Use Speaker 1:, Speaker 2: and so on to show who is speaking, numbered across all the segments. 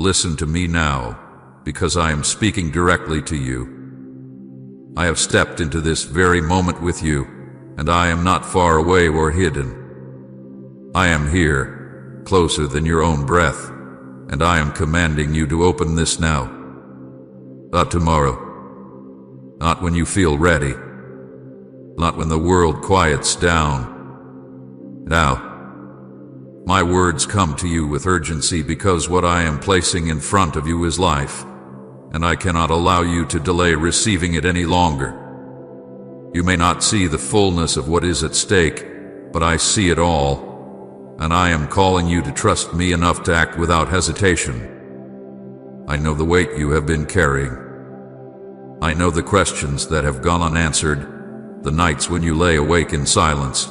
Speaker 1: Listen to me now, because I am speaking directly to you. I have stepped into this very moment with you, and I am not far away or hidden. I am here, closer than your own breath, and I am commanding you to open this now. Not tomorrow. Not when you feel ready. Not when the world quiets down. Now. My words come to you with urgency because what I am placing in front of you is life, and I cannot allow you to delay receiving it any longer. You may not see the fullness of what is at stake, but I see it all, and I am calling you to trust me enough to act without hesitation. I know the weight you have been carrying. I know the questions that have gone unanswered, the nights when you lay awake in silence,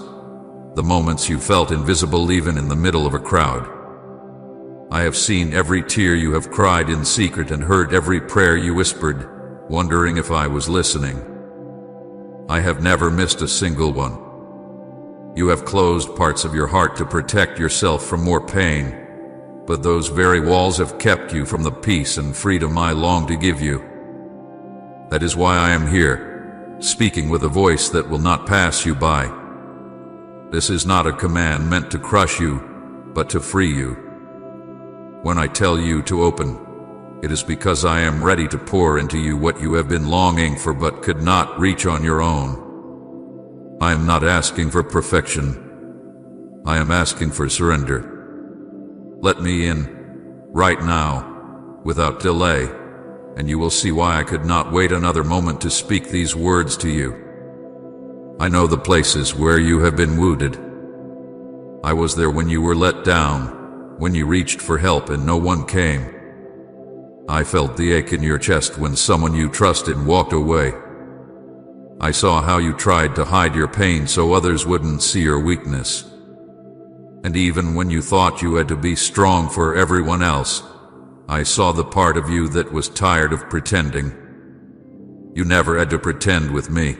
Speaker 1: the moments you felt invisible even in the middle of a crowd. I have seen every tear you have cried in secret and heard every prayer you whispered, wondering if I was listening. I have never missed a single one. You have closed parts of your heart to protect yourself from more pain, but those very walls have kept you from the peace and freedom I long to give you. That is why I am here, speaking with a voice that will not pass you by. This is not a command meant to crush you, but to free you. When I tell you to open, it is because I am ready to pour into you what you have been longing for but could not reach on your own. I am not asking for perfection. I am asking for surrender. Let me in, right now, without delay, and you will see why I could not wait another moment to speak these words to you. I know the places where you have been wounded. I was there when you were let down, when you reached for help and no one came. I felt the ache in your chest when someone you trusted walked away. I saw how you tried to hide your pain so others wouldn't see your weakness. And even when you thought you had to be strong for everyone else, I saw the part of you that was tired of pretending. You never had to pretend with me.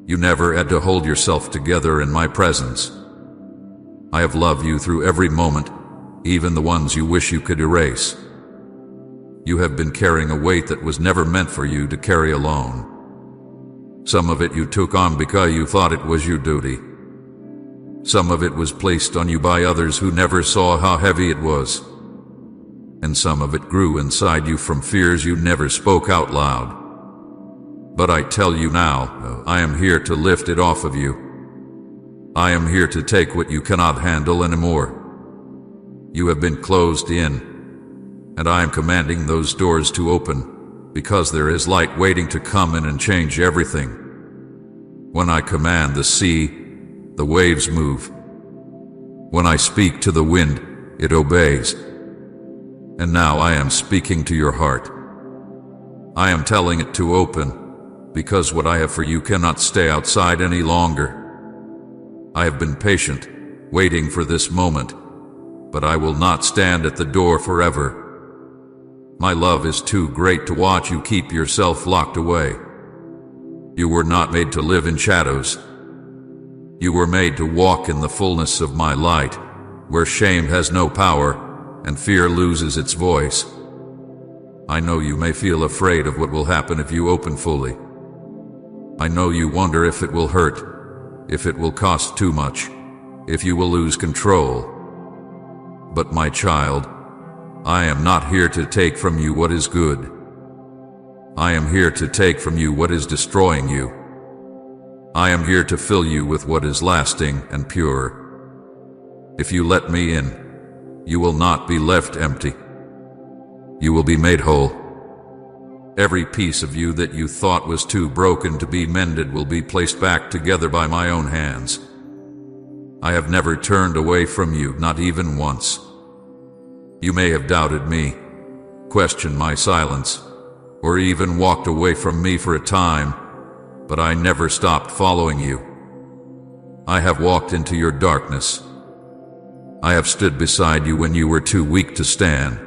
Speaker 1: You never had to hold yourself together in my presence. I have loved you through every moment, even the ones you wish you could erase. You have been carrying a weight that was never meant for you to carry alone. Some of it you took on because you thought it was your duty. Some of it was placed on you by others who never saw how heavy it was. And some of it grew inside you from fears you never spoke out loud. But I tell you now, I am here to lift it off of you. I am here to take what you cannot handle anymore. You have been closed in, and I am commanding those doors to open, because there is light waiting to come in and change everything. When I command the sea, the waves move. When I speak to the wind, it obeys. And now I am speaking to your heart. I am telling it to open, because what I have for you cannot stay outside any longer. I have been patient, waiting for this moment, but I will not stand at the door forever. My love is too great to watch you keep yourself locked away. You were not made to live in shadows. You were made to walk in the fullness of my light, where shame has no power and fear loses its voice. I know you may feel afraid of what will happen if you open fully. I know you wonder if it will hurt, if it will cost too much, if you will lose control. But my child, I am not here to take from you what is good. I am here to take from you what is destroying you. I am here to fill you with what is lasting and pure. If you let me in, you will not be left empty. You will be made whole. Every piece of you that you thought was too broken to be mended will be placed back together by my own hands. I have never turned away from you, not even once. You may have doubted me, questioned my silence, or even walked away from me for a time, but I never stopped following you. I have walked into your darkness. I have stood beside you when you were too weak to stand.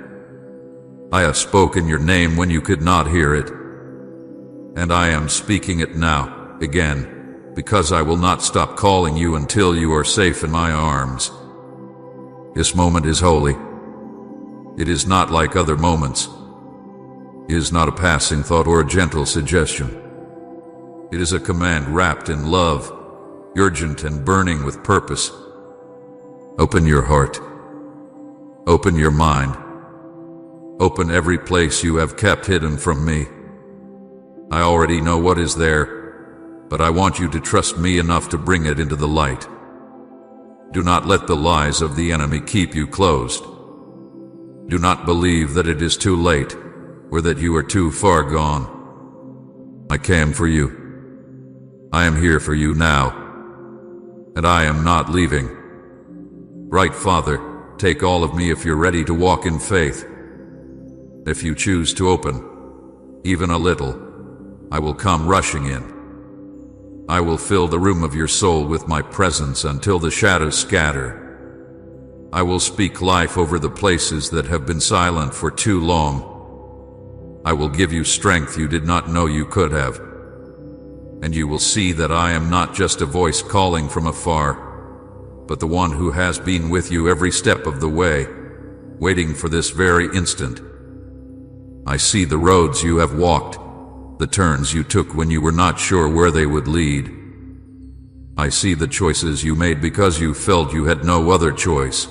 Speaker 1: I have spoken your name when you could not hear it. And I am speaking it now, again, because I will not stop calling you until you are safe in my arms. This moment is holy. It is not like other moments. It is not a passing thought or a gentle suggestion. It is a command wrapped in love, urgent and burning with purpose. Open your heart. Open your mind. Open every place you have kept hidden from me. I already know what is there, but I want you to trust me enough to bring it into the light. Do not let the lies of the enemy keep you closed. Do not believe that it is too late, or that you are too far gone. I came for you. I am here for you now, and I am not leaving. Right, Father, take all of me if you're ready to walk in faith. If you choose to open, even a little, I will come rushing in. I will fill the room of your soul with my presence until the shadows scatter. I will speak life over the places that have been silent for too long. I will give you strength you did not know you could have. And you will see that I am not just a voice calling from afar, but the one who has been with you every step of the way, waiting for this very instant. I see the roads you have walked, the turns you took when you were not sure where they would lead. I see the choices you made because you felt you had no other choice.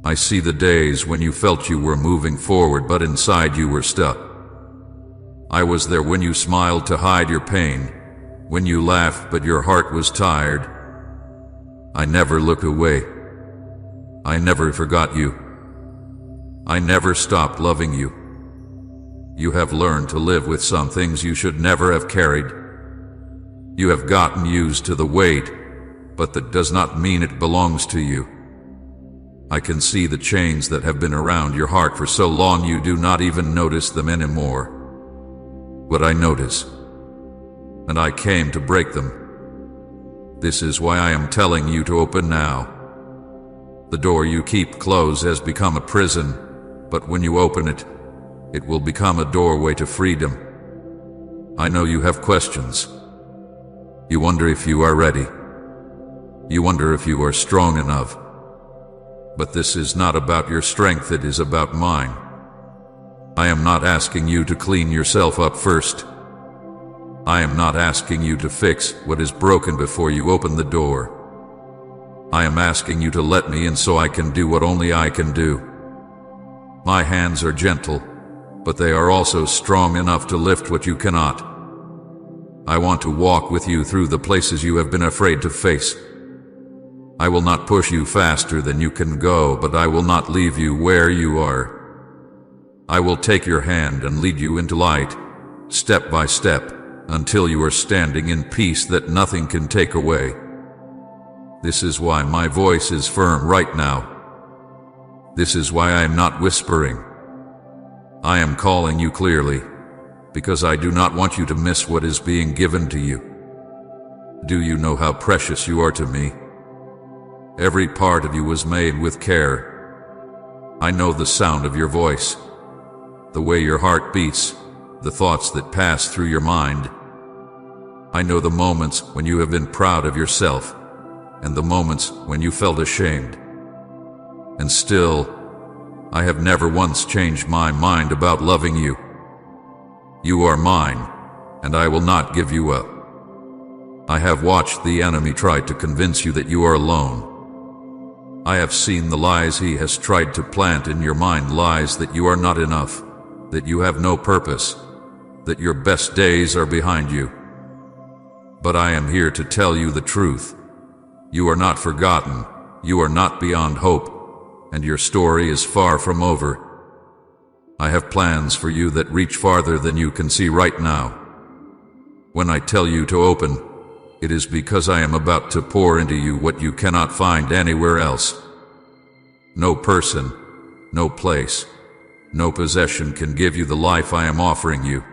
Speaker 1: I see the days when you felt you were moving forward but inside you were stuck. I was there when you smiled to hide your pain, when you laughed but your heart was tired. I never looked away. I never forgot you. I never stopped loving you. You have learned to live with some things you should never have carried. You have gotten used to the weight, but that does not mean it belongs to you. I can see the chains that have been around your heart for so long you do not even notice them anymore. But I notice, and I came to break them. This is why I am telling you to open now. The door you keep closed has become a prison, but when you open it, it will become a doorway to freedom. I know you have questions. You wonder if you are ready. You wonder if you are strong enough. But this is not about your strength, it is about mine. I am not asking you to clean yourself up first. I am not asking you to fix what is broken before you open the door. I am asking you to let me in so I can do what only I can do. My hands are gentle, but they are also strong enough to lift what you cannot. I want to walk with you through the places you have been afraid to face. I will not push you faster than you can go, but I will not leave you where you are. I will take your hand and lead you into light, step by step, until you are standing in peace that nothing can take away. This is why my voice is firm right now. This is why I am not whispering. I am calling you clearly, because I do not want you to miss what is being given to you. Do you know how precious you are to me? Every part of you was made with care. I know the sound of your voice, the way your heart beats, the thoughts that pass through your mind. I know the moments when you have been proud of yourself, and the moments when you felt ashamed. And still, I have never once changed my mind about loving you. You are mine, and I will not give you up. I have watched the enemy try to convince you that you are alone. I have seen the lies he has tried to plant in your mind, lies that you are not enough, that you have no purpose, that your best days are behind you. But I am here to tell you the truth. You are not forgotten, you are not beyond hope, and your story is far from over. I have plans for you that reach farther than you can see right now. When I tell you to open, it is because I am about to pour into you what you cannot find anywhere else. No person, no place, no possession can give you the life I am offering you.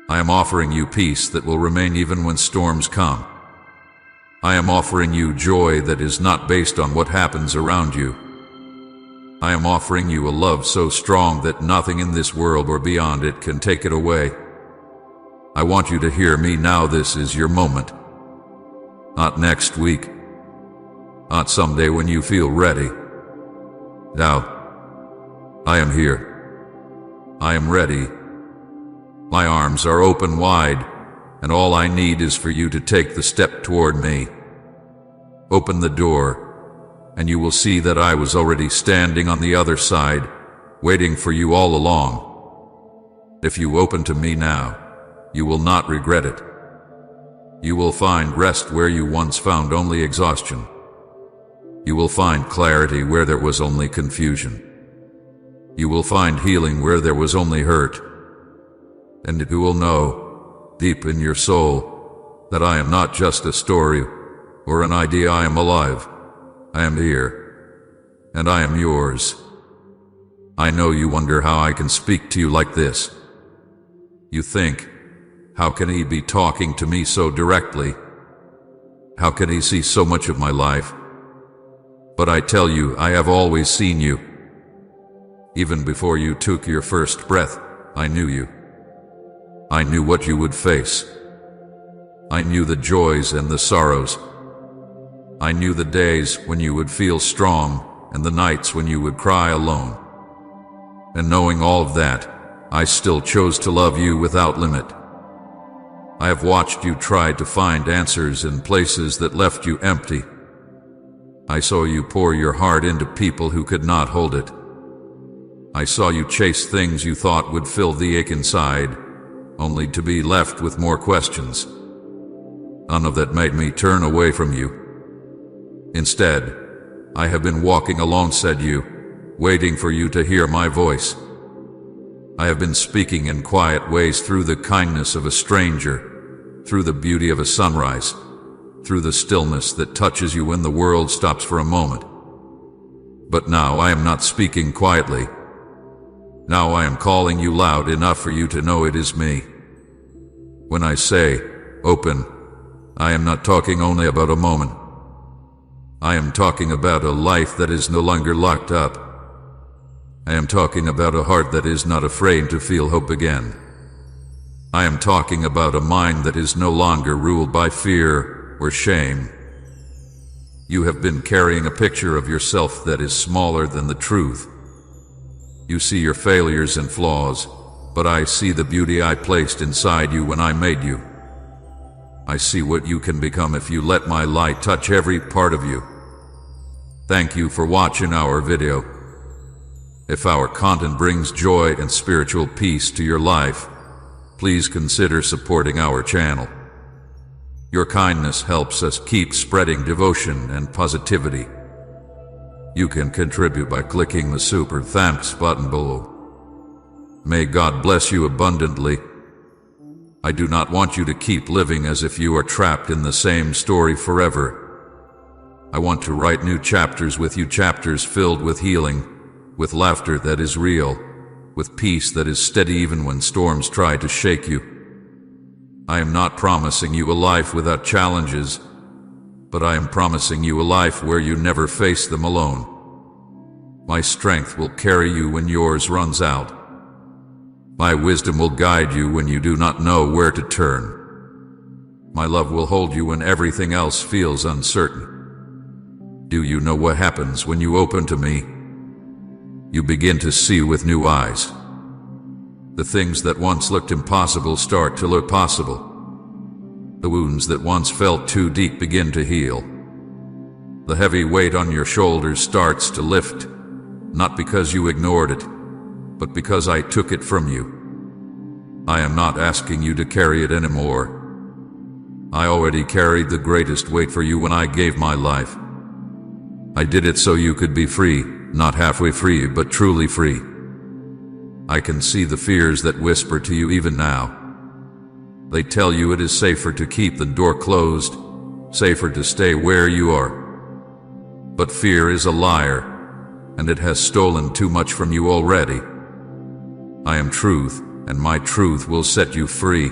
Speaker 1: I am offering you peace that will remain even when storms come. I am offering you joy that is not based on what happens around you. I am offering you a love so strong that nothing in this world or beyond it can take it away. I want you to hear me now. This is your moment. Not next week. Not someday when you feel ready. Now, I am here. I am ready. My arms are open wide, and all I need is for you to take the step toward me. Open the door, and you will see that I was already standing on the other side, waiting for you all along. If you open to me now, you will not regret it. You will find rest where you once found only exhaustion. You will find clarity where there was only confusion. You will find healing where there was only hurt. And you will know, deep in your soul, that I am not just a story or an idea. I am alive. I am here. And I am yours. I know you wonder how I can speak to you like this. You think, how can he be talking to me so directly? How can he see so much of my life? But I tell you, I have always seen you. Even before you took your first breath, I knew you. I knew what you would face. I knew the joys and the sorrows. I knew the days when you would feel strong and the nights when you would cry alone. And knowing all of that, I still chose to love you without limit. I have watched you try to find answers in places that left you empty. I saw you pour your heart into people who could not hold it. I saw you chase things you thought would fill the ache inside, only to be left with more questions. None of that made me turn away from you. Instead, I have been walking alongside you, waiting for you to hear my voice. I have been speaking in quiet ways through the kindness of a stranger, through the beauty of a sunrise, through the stillness that touches you when the world stops for a moment. But now I am not speaking quietly. Now I am calling you loud enough for you to know it is me. When I say, open, I am not talking only about a moment. I am talking about a life that is no longer locked up. I am talking about a heart that is not afraid to feel hope again. I am talking about a mind that is no longer ruled by fear or shame. You have been carrying a picture of yourself that is smaller than the truth. You see your failures and flaws, but I see the beauty I placed inside you when I made you. I see what you can become if you let my light touch every part of you. Thank you for watching our video. If our content brings joy and spiritual peace to your life, please consider supporting our channel. Your kindness helps us keep spreading devotion and positivity. You can contribute by clicking the super thanks button below. May God bless you abundantly. I do not want you to keep living as if you are trapped in the same story forever. I want to write new chapters with you, chapters filled with healing, with laughter that is real, with peace that is steady even when storms try to shake you. I am not promising you a life without challenges, but I am promising you a life where you never face them alone. My strength will carry you when yours runs out. My wisdom will guide you when you do not know where to turn. My love will hold you when everything else feels uncertain. Do you know what happens when you open to me? You begin to see with new eyes. The things that once looked impossible start to look possible. The wounds that once felt too deep begin to heal. The heavy weight on your shoulders starts to lift, not because you ignored it, but because I took it from you. I am not asking you to carry it anymore. I already carried the greatest weight for you when I gave my life. I did it so you could be free, not halfway free, but truly free. I can see the fears that whisper to you even now. They tell you it is safer to keep the door closed, safer to stay where you are. But fear is a liar, and it has stolen too much from you already. I am truth, and my truth will set you free.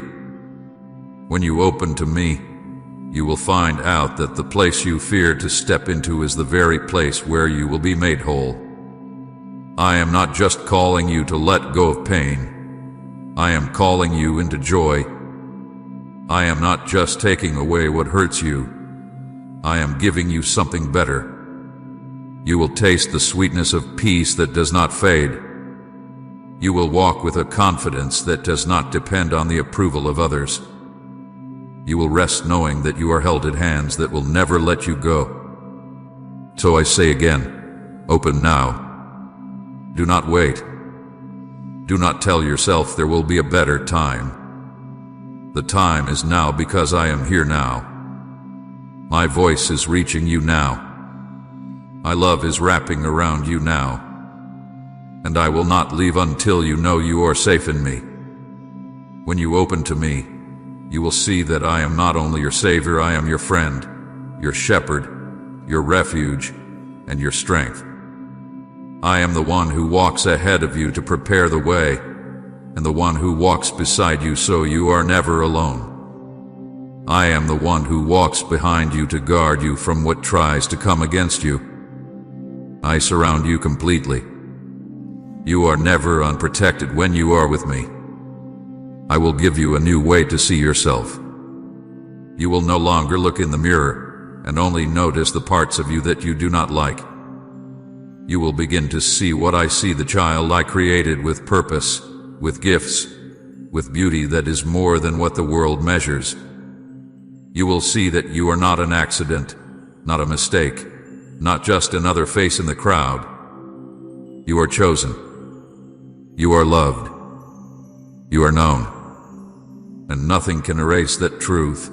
Speaker 1: When you open to me, you will find out that the place you fear to step into is the very place where you will be made whole. I am not just calling you to let go of pain. I am calling you into joy. I am not just taking away what hurts you. I am giving you something better. You will taste the sweetness of peace that does not fade, You will walk with a confidence that does not depend on the approval of others. You will rest knowing that you are held at hands that will never let you go. So I say again, open now. Do not wait. Do not tell yourself there will be a better time. The time is now because I am here now. My voice is reaching you now. My love is wrapping around you now. And I will not leave until you know you are safe in me. When you open to me, you will see that I am not only your Savior, I am your friend, your shepherd, your refuge, and your strength. I am the one who walks ahead of you to prepare the way, and the one who walks beside you so you are never alone. I am the one who walks behind you to guard you from what tries to come against you. I surround you completely. You are never unprotected when you are with me. I will give you a new way to see yourself. You will no longer look in the mirror and only notice the parts of you that you do not like. You will begin to see what I see, the child I created with purpose, with gifts, with beauty that is more than what the world measures. You will see that you are not an accident, not a mistake, not just another face in the crowd. You are chosen. You are loved. You are known. And nothing can erase that truth.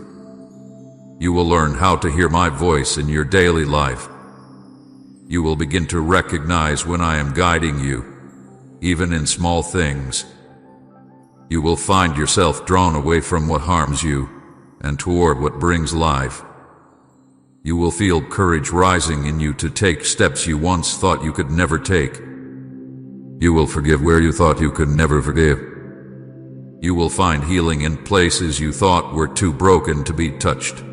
Speaker 1: You will learn how to hear my voice in your daily life. You will begin to recognize when I am guiding you, even in small things. You will find yourself drawn away from what harms you and toward what brings life. You will feel courage rising in you to take steps you once thought you could never take. You will forgive where you thought you could never forgive. You will find healing in places you thought were too broken to be touched.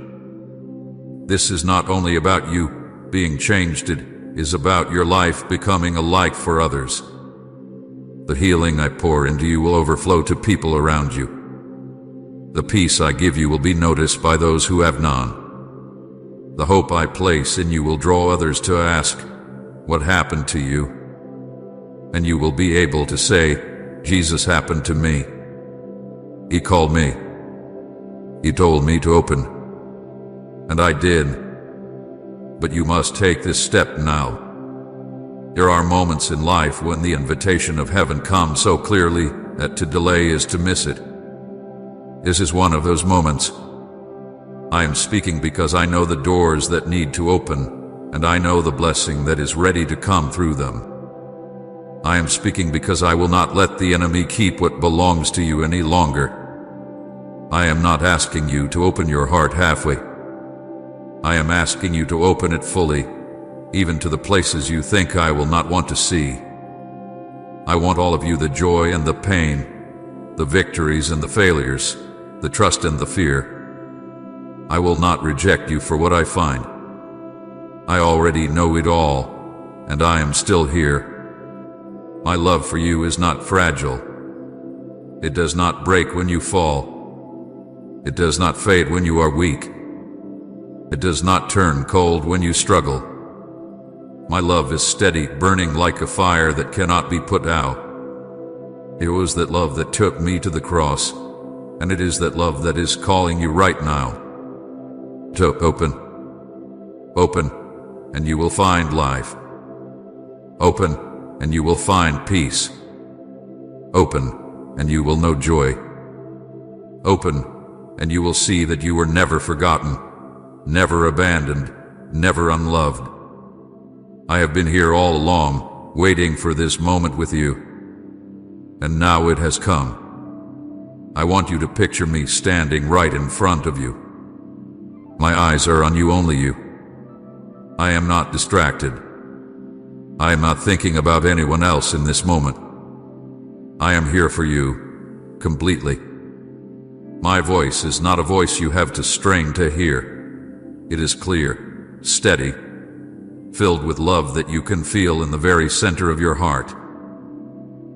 Speaker 1: This is not only about you being changed, it is about your life becoming a light for others. The healing I pour into you will overflow to people around you. The peace I give you will be noticed by those who have none. The hope I place in you will draw others to ask, "What happened to you?" And you will be able to say, "Jesus happened to me. He called me. He told me to open. And I did." But you must take this step now. There are moments in life when the invitation of heaven comes so clearly that to delay is to miss it. This is one of those moments. I am speaking because I know the doors that need to open, and I know the blessing that is ready to come through them. I am speaking because I will not let the enemy keep what belongs to you any longer. I am not asking you to open your heart halfway. I am asking you to open it fully, even to the places you think I will not want to see. I want all of you, the joy and the pain, the victories and the failures, the trust and the fear. I will not reject you for what I find. I already know it all, and I am still here. My love for you is not fragile. It does not break when you fall. It does not fade when you are weak. It does not turn cold when you struggle. My love is steady, burning like a fire that cannot be put out. It was that love that took me to the cross, and it is that love that is calling you right now. To open. Open, and you will find life. Open, and you will find peace. Open, and you will know joy. Open, and you will see that you were never forgotten, never abandoned, never unloved. I have been here all along, waiting for this moment with you. And now it has come. I want you to picture me standing right in front of you. My eyes are on you, only you. I am not distracted. I am not thinking about anyone else in this moment. I am here for you, completely. My voice is not a voice you have to strain to hear. It is clear, steady, filled with love that you can feel in the very center of your heart.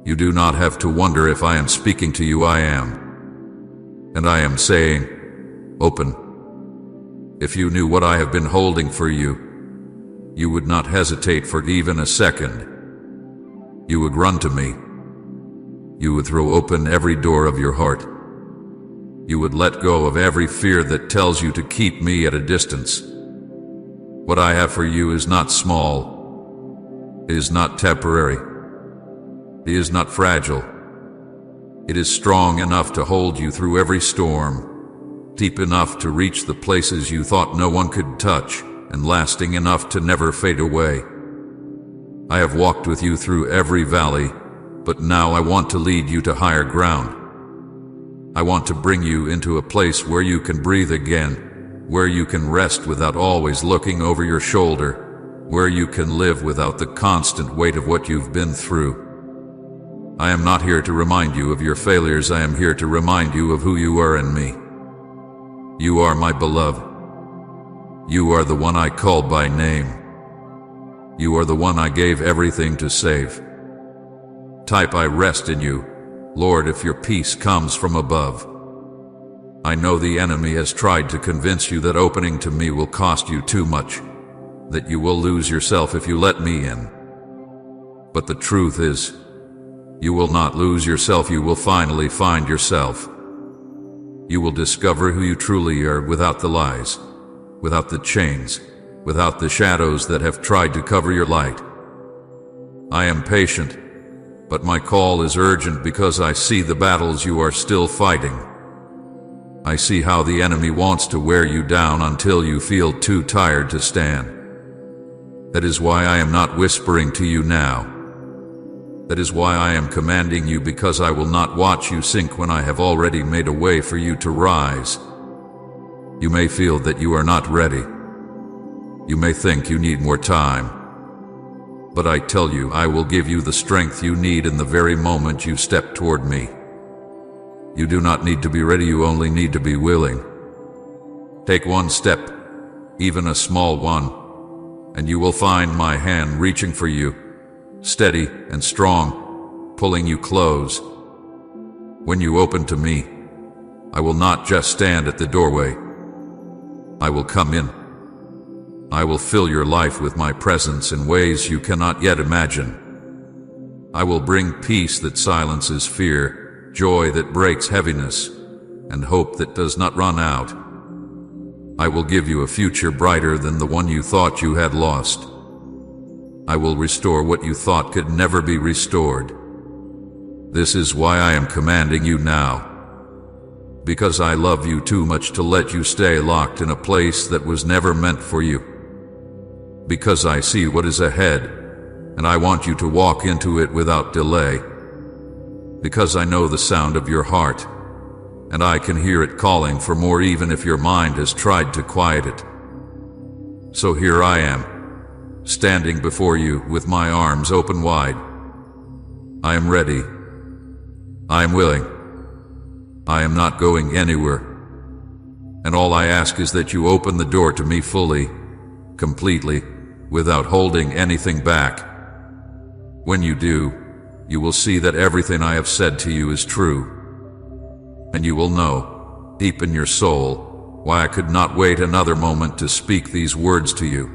Speaker 1: You do not have to wonder if I am speaking to you. I am. And I am saying, open. If you knew what I have been holding for you, you would not hesitate for even a second. You would run to me. You would throw open every door of your heart. You would let go of every fear that tells you to keep me at a distance. What I have for you is not small. It is not temporary. It is not fragile. It is strong enough to hold you through every storm, deep enough to reach the places you thought no one could touch, and lasting enough to never fade away. I have walked with you through every valley, but now I want to lead you to higher ground. I want to bring you into a place where you can breathe again, where you can rest without always looking over your shoulder, where you can live without the constant weight of what you've been through. I am not here to remind you of your failures. I am here to remind you of who you are in me. You are my beloved. You are the one I called by name. You are the one I gave everything to save. Type, I rest in you, Lord, if your peace comes from above. I know the enemy has tried to convince you that opening to me will cost you too much, that you will lose yourself if you let me in. But the truth is, you will not lose yourself. You will finally find yourself. You will discover who you truly are without the lies, without the chains, without the shadows that have tried to cover your light. I am patient, but my call is urgent because I see the battles you are still fighting. I see how the enemy wants to wear you down until you feel too tired to stand. That is why I am not whispering to you now. That is why I am commanding you, because I will not watch you sink when I have already made a way for you to rise. You may feel that you are not ready. You may think you need more time. But I tell you, I will give you the strength you need in the very moment you step toward me. You do not need to be ready, you only need to be willing. Take one step, even a small one, and you will find my hand reaching for you, steady and strong, pulling you close. When you open to me, I will not just stand at the doorway. I will come in. I will fill your life with my presence in ways you cannot yet imagine. I will bring peace that silences fear, joy that breaks heaviness, and hope that does not run out. I will give you a future brighter than the one you thought you had lost. I will restore what you thought could never be restored. This is why I am commanding you now. Because I love you too much to let you stay locked in a place that was never meant for you. Because I see what is ahead, and I want you to walk into it without delay. Because I know the sound of your heart, and I can hear it calling for more even if your mind has tried to quiet it. So here I am, standing before you with my arms open wide. I am ready. I am willing. I am not going anywhere. And all I ask is that you open the door to me fully, completely, without holding anything back. When you do, you will see that everything I have said to you is true. And you will know, deep in your soul, why I could not wait another moment to speak these words to you.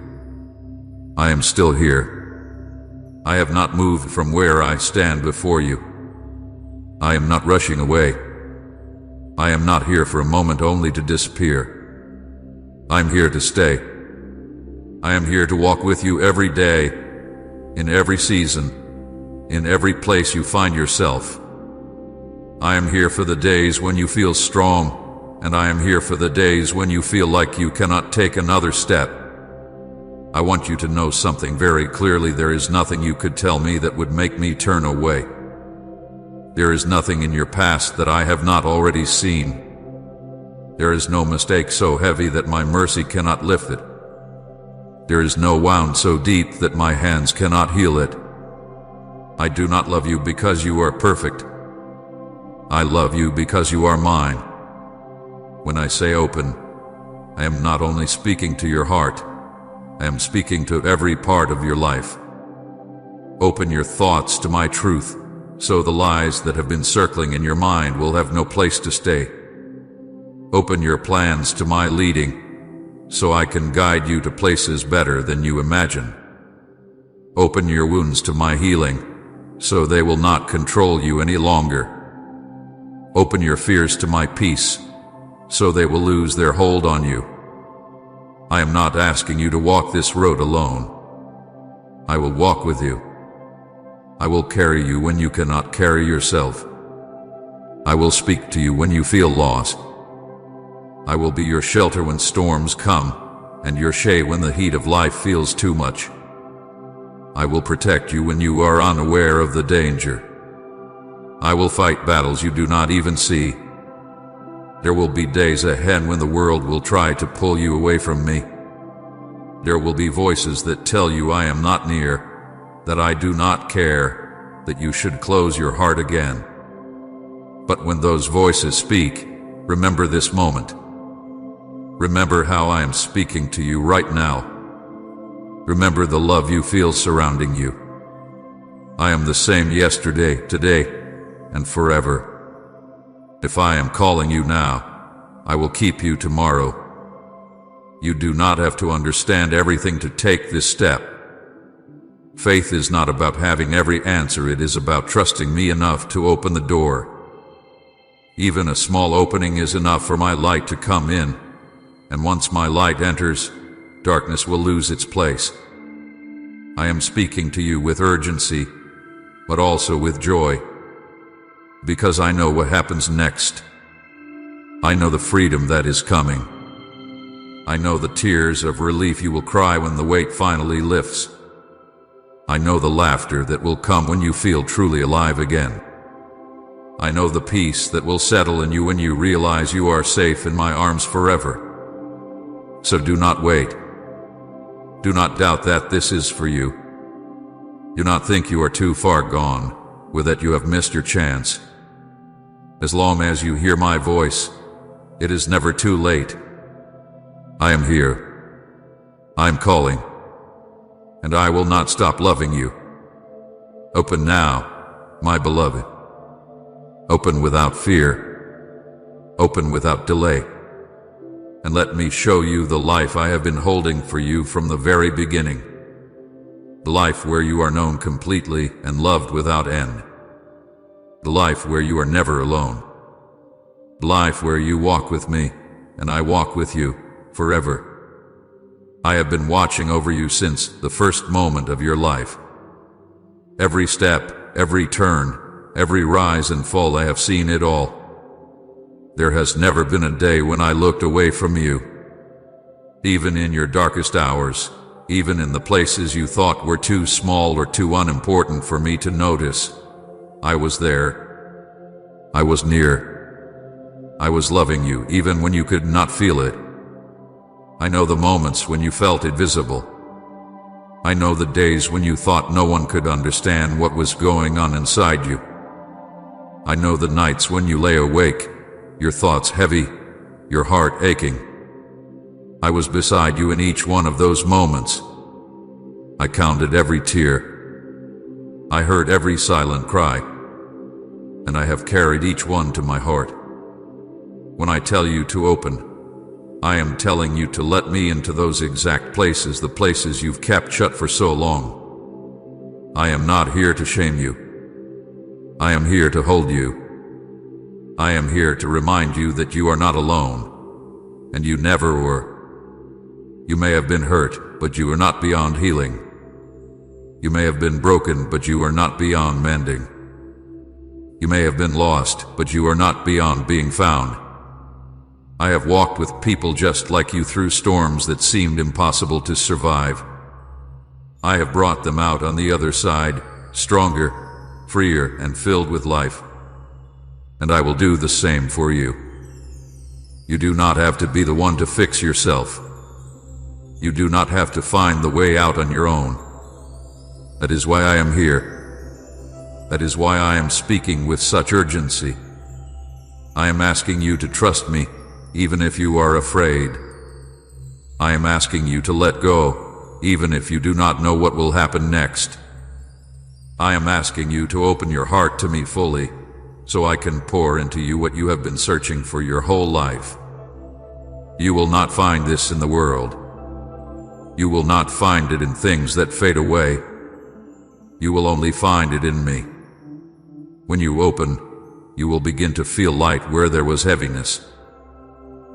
Speaker 1: I am still here. I have not moved from where I stand before you. I am not rushing away. I am not here for a moment only to disappear. I am here to stay. I am here to walk with you every day, in every season, in every place you find yourself. I am here for the days when you feel strong, and I am here for the days when you feel like you cannot take another step. I want you to know something very clearly. There is nothing you could tell me that would make me turn away. There is nothing in your past that I have not already seen. There is no mistake so heavy that my mercy cannot lift it. There is no wound so deep that my hands cannot heal it. I do not love you because you are perfect. I love you because you are mine. When I say open, I am not only speaking to your heart, I am speaking to every part of your life. Open your thoughts to my truth, so the lies that have been circling in your mind will have no place to stay. Open your plans to my leading, so I can guide you to places better than you imagine. Open your wounds to my healing, so they will not control you any longer. Open your fears to my peace, so they will lose their hold on you. I am not asking you to walk this road alone. I will walk with you. I will carry you when you cannot carry yourself. I will speak to you when you feel lost. I will be your shelter when storms come, and your shade when the heat of life feels too much. I will protect you when you are unaware of the danger. I will fight battles you do not even see. There will be days ahead when the world will try to pull you away from me. There will be voices that tell you I am not near, that I do not care, that you should close your heart again. But when those voices speak, remember this moment. Remember how I am speaking to you right now. Remember the love you feel surrounding you. I am the same yesterday, today, and forever. If I am calling you now, I will keep you tomorrow. You do not have to understand everything to take this step. Faith is not about having every answer, it is about trusting me enough to open the door. Even a small opening is enough for my light to come in, and once my light enters, darkness will lose its place. I am speaking to you with urgency, but also with joy, because I know what happens next. I know the freedom that is coming. I know the tears of relief you will cry when the weight finally lifts. I know the laughter that will come when you feel truly alive again. I know the peace that will settle in you when you realize you are safe in my arms forever. So do not wait. Do not doubt that this is for you. Do not think you are too far gone, or that you have missed your chance. As long as you hear my voice, it is never too late. I am here. I am calling. And I will not stop loving you. Open now, my beloved. Open without fear. Open without delay. And let me show you the life I have been holding for you from the very beginning. The life where you are known completely and loved without end. The life where you are never alone. The life where you walk with me, and I walk with you, forever. I have been watching over you since the first moment of your life. Every step, every turn, every rise and fall, I have seen it all. There has never been a day when I looked away from you. Even in your darkest hours, even in the places you thought were too small or too unimportant for me to notice, I was there. I was near. I was loving you even when you could not feel it. I know the moments when you felt invisible. I know the days when you thought no one could understand what was going on inside you. I know the nights when you lay awake, your thoughts heavy, your heart aching. I was beside you in each one of those moments. I counted every tear. I heard every silent cry. And I have carried each one to my heart. When I tell you to open, I am telling you to let me into those exact places, the places you've kept shut for so long. I am not here to shame you. I am here to hold you. I am here to remind you that you are not alone, and you never were. You may have been hurt, but you are not beyond healing. You may have been broken, but you are not beyond mending. You may have been lost, but you are not beyond being found. I have walked with people just like you through storms that seemed impossible to survive. I have brought them out on the other side, stronger, freer, and filled with life. And I will do the same for you. You do not have to be the one to fix yourself. You do not have to find the way out on your own. That is why I am here. That is why I am speaking with such urgency. I am asking you to trust me, even if you are afraid. I am asking you to let go, even if you do not know what will happen next. I am asking you to open your heart to me fully, so I can pour into you what you have been searching for your whole life. You will not find this in the world. You will not find it in things that fade away. You will only find it in me. When you open, you will begin to feel light where there was heaviness.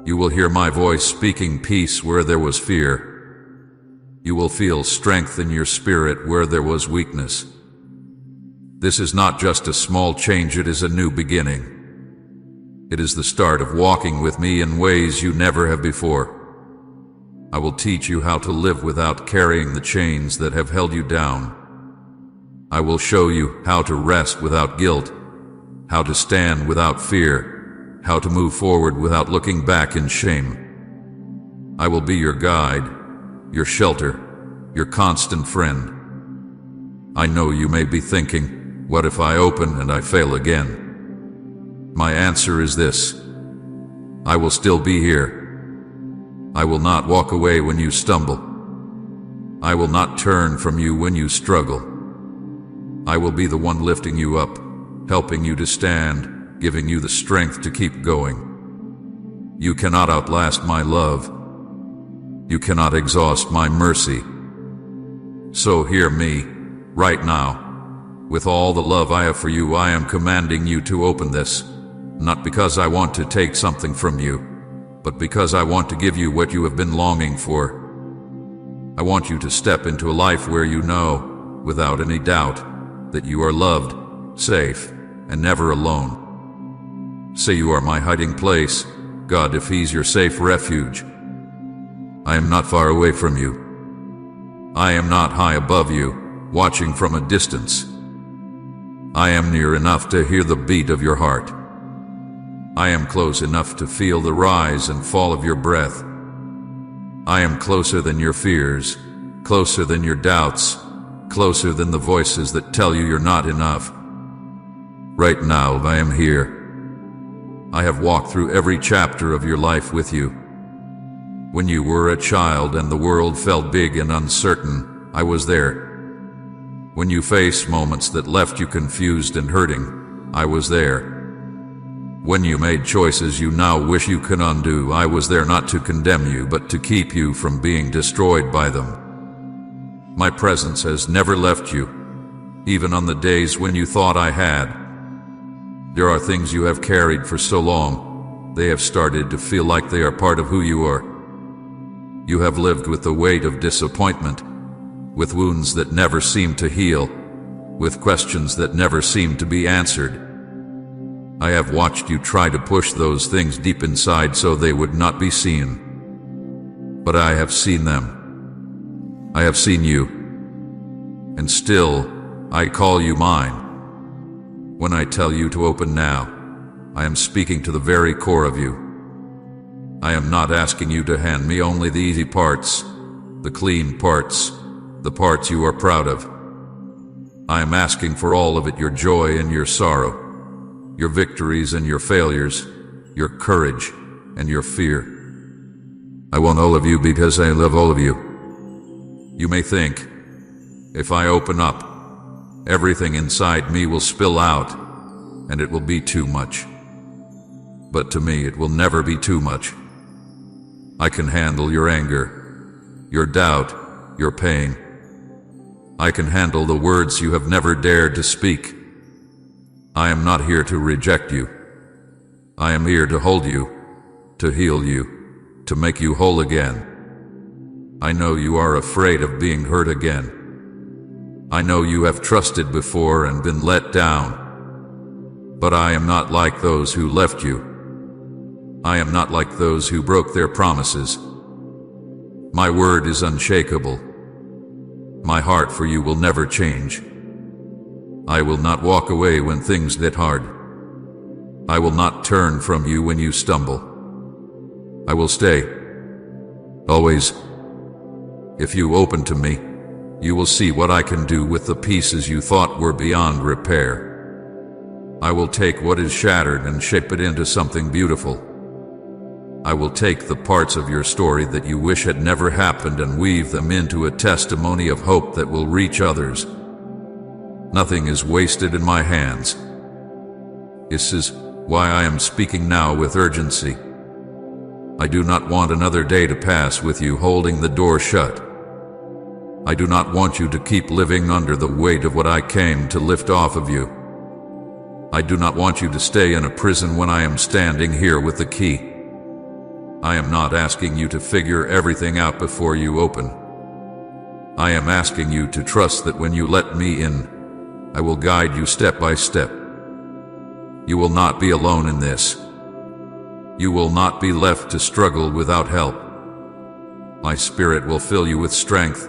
Speaker 1: You will hear my voice speaking peace where there was fear. You will feel strength in your spirit where there was weakness. This is not just a small change, it is a new beginning. It is the start of walking with me in ways you never have before. I will teach you how to live without carrying the chains that have held you down. I will show you how to rest without guilt, how to stand without fear, how to move forward without looking back in shame. I will be your guide, your shelter, your constant friend. I know you may be thinking, what if I open and I fail again? My answer is this: I will still be here. I will not walk away when you stumble. I will not turn from you when you struggle. I will be the one lifting you up, helping you to stand, giving you the strength to keep going. You cannot outlast my love. You cannot exhaust my mercy. So hear me, right now. With all the love I have for you, I am commanding you to open this, not because I want to take something from you, but because I want to give you what you have been longing for. I want you to step into a life where you know, without any doubt, that you are loved, safe, and never alone. Say you are my hiding place, God, if He's your safe refuge. I am not far away from you. I am not high above you, watching from a distance. I am near enough to hear the beat of your heart. I am close enough to feel the rise and fall of your breath. I am closer than your fears, closer than your doubts, closer than the voices that tell you you're not enough. Right now, I am here. I have walked through every chapter of your life with you. When you were a child and the world felt big and uncertain, I was there. When you faced moments that left you confused and hurting, I was there. When you made choices you now wish you could undo, I was there not to condemn you, but to keep you from being destroyed by them. My presence has never left you, even on the days when you thought I had. There are things you have carried for so long, they have started to feel like they are part of who you are. You have lived with the weight of disappointment, with wounds that never seem to heal, with questions that never seem to be answered. I have watched you try to push those things deep inside so they would not be seen. But I have seen them. I have seen you. And still, I call you mine. When I tell you to open now, I am speaking to the very core of you. I am not asking you to hand me only the easy parts, the clean parts, the parts you are proud of. I am asking for all of it, your joy and your sorrow, your victories and your failures, your courage and your fear. I want all of you because I love all of you. You may think, if I open up, everything inside me will spill out, and it will be too much. But to me, it will never be too much. I can handle your anger, your doubt, your pain. I can handle the words you have never dared to speak. I am not here to reject you. I am here to hold you, to heal you, to make you whole again. I know you are afraid of being hurt again. I know you have trusted before and been let down. But I am not like those who left you. I am not like those who broke their promises. My word is unshakable. My heart for you will never change. I will not walk away when things get hard. I will not turn from you when you stumble. I will stay. Always. If you open to me, you will see what I can do with the pieces you thought were beyond repair. I will take what is shattered and shape it into something beautiful. I will take the parts of your story that you wish had never happened and weave them into a testimony of hope that will reach others. Nothing is wasted in my hands. This is why I am speaking now with urgency. I do not want another day to pass with you holding the door shut. I do not want you to keep living under the weight of what I came to lift off of you. I do not want you to stay in a prison when I am standing here with the key. I am not asking you to figure everything out before you open. I am asking you to trust that when you let me in, I will guide you step by step. You will not be alone in this. You will not be left to struggle without help. My Spirit will fill you with strength,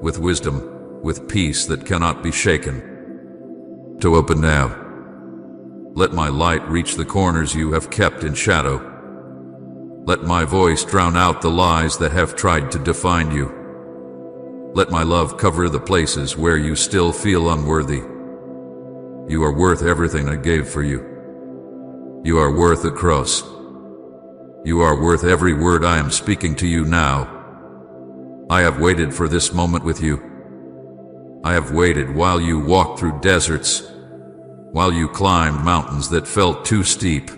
Speaker 1: with wisdom, with peace that cannot be shaken. To open now. Let my light reach the corners you have kept in shadow. Let my voice drown out the lies that have tried to define you. Let my love cover the places where you still feel unworthy. You are worth everything I gave for you. You are worth the cross. You are worth every word I am speaking to you now. I have waited for this moment with you. I have waited while you walked through deserts, while you climbed mountains that felt too steep,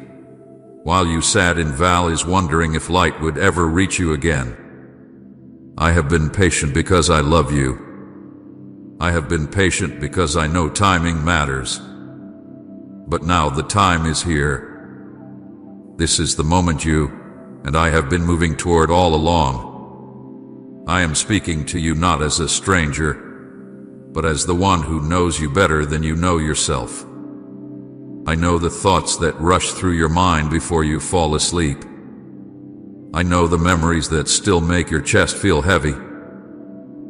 Speaker 1: while you sat in valleys wondering if light would ever reach you again. I have been patient because I love you. I have been patient because I know timing matters. But now the time is here. This is the moment you and I have been moving toward all along. I am speaking to you not as a stranger, but as the one who knows you better than you know yourself. I know the thoughts that rush through your mind before you fall asleep. I know the memories that still make your chest feel heavy.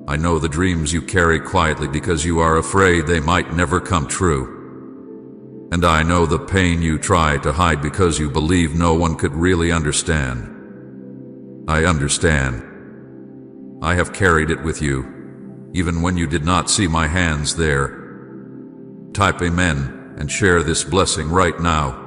Speaker 1: I know the dreams you carry quietly because you are afraid they might never come true. And I know the pain you try to hide because you believe no one could really understand. I understand. I have carried it with you, even when you did not see my hands there. Type Amen and share this blessing right now.